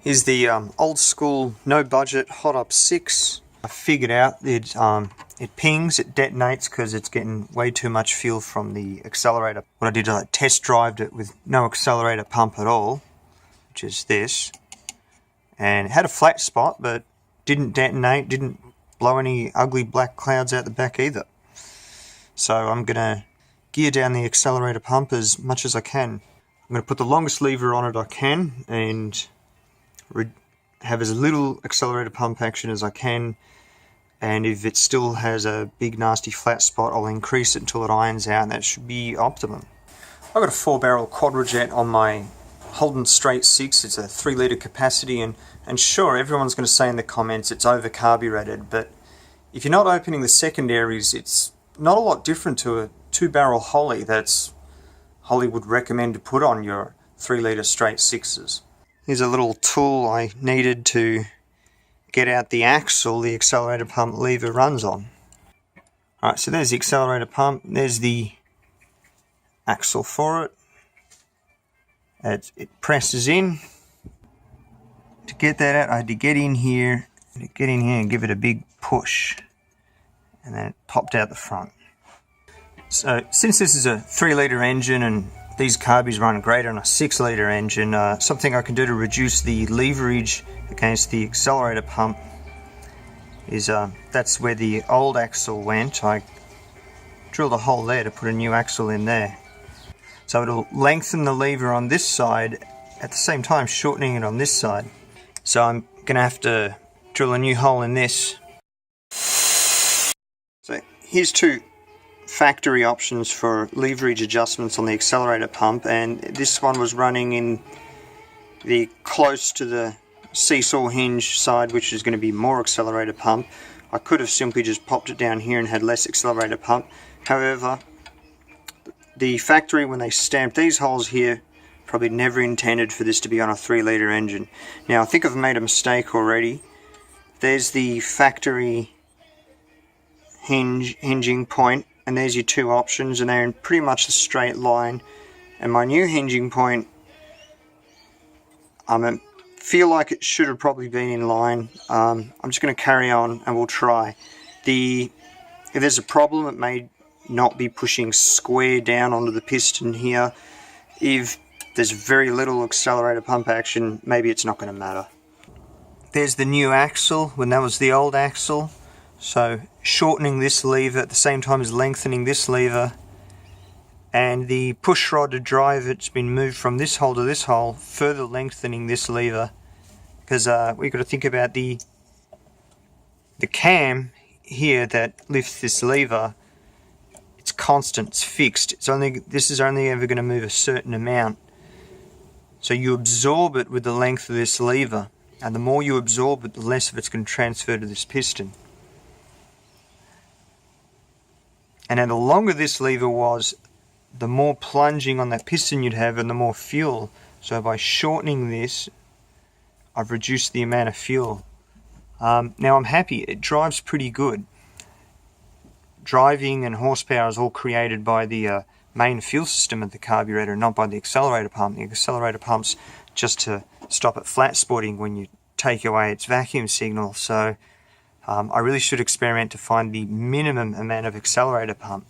Here's the old school no budget hot up 6. I figured out that it pings, it detonates because it's getting way too much fuel from the accelerator. What I did, I test drived it with no accelerator pump at all, which is this, and it had a flat spot but didn't detonate, didn't blow any ugly black clouds out the back either. So I'm going to gear down the accelerator pump as much as I can. I'm going to put the longest lever on it I can and have as little accelerator pump action as I can, and if it still has a big nasty flat spot, I'll increase it until it irons out, and that should be optimum. I've got a 4-barrel Quadrajet on my Holden straight 6. It's a 3 litre capacity, and sure, everyone's going to say in the comments it's over carbureted, but if you're not opening the secondaries, it's not a lot different to a 2-barrel Holly that's Holly would recommend to put on your 3 litre straight 6s. Here's a little tool I needed to get out the axle the accelerator pump lever runs on. Alright, so there's the accelerator pump, there's the axle for it. It presses in. To get that out, I had to get in here and give it a big push, and then it popped out the front. So since this is a 3 litre engine and these carbies run great on a 6 litre engine, something I can do to reduce the leverage against the accelerator pump is, that's where the old axle went. I drilled a hole there to put a new axle in there. So it'll lengthen the lever on this side, at the same time shortening it on this side. So I'm going to have to drill a new hole in this. So here's two factory options for leverage adjustments on the accelerator pump, and this one was running in the close to the seesaw hinge side, which is going to be more accelerator pump. I could have simply just popped it down here and had less accelerator pump. However, the factory, when they stamped these holes here, probably never intended for this to be on a 3 litre engine. Now I think I've made a mistake already. There's the factory hinging point, and there's your two options, and they're in pretty much a straight line. And my new hinging point, I feel like it should have probably been in line. I'm just going to carry on and we'll try. If there's a problem, it may not be pushing square down onto the piston here. If there's very little accelerator pump action, maybe it's not going to matter. There's the new axle when that was the old axle. So shortening this lever at the same time as lengthening this lever, and the push rod to drive it's been moved from this hole to this hole, further lengthening this lever, because we've got to think about the cam here that lifts this lever. It's constant, it's fixed. This is only ever going to move a certain amount. So you absorb it with the length of this lever, and the more you absorb it, the less of it's going to transfer to this piston. And then the longer this lever was, the more plunging on that piston you'd have and the more fuel. So by shortening this, I've reduced the amount of fuel. Now I'm happy, it drives pretty good. Driving and horsepower is all created by the main fuel system of the carburetor, not by the accelerator pump. The accelerator pump's just to stop it flat spotting when you take away its vacuum signal. So I really should experiment to find the minimum amount of accelerator pump.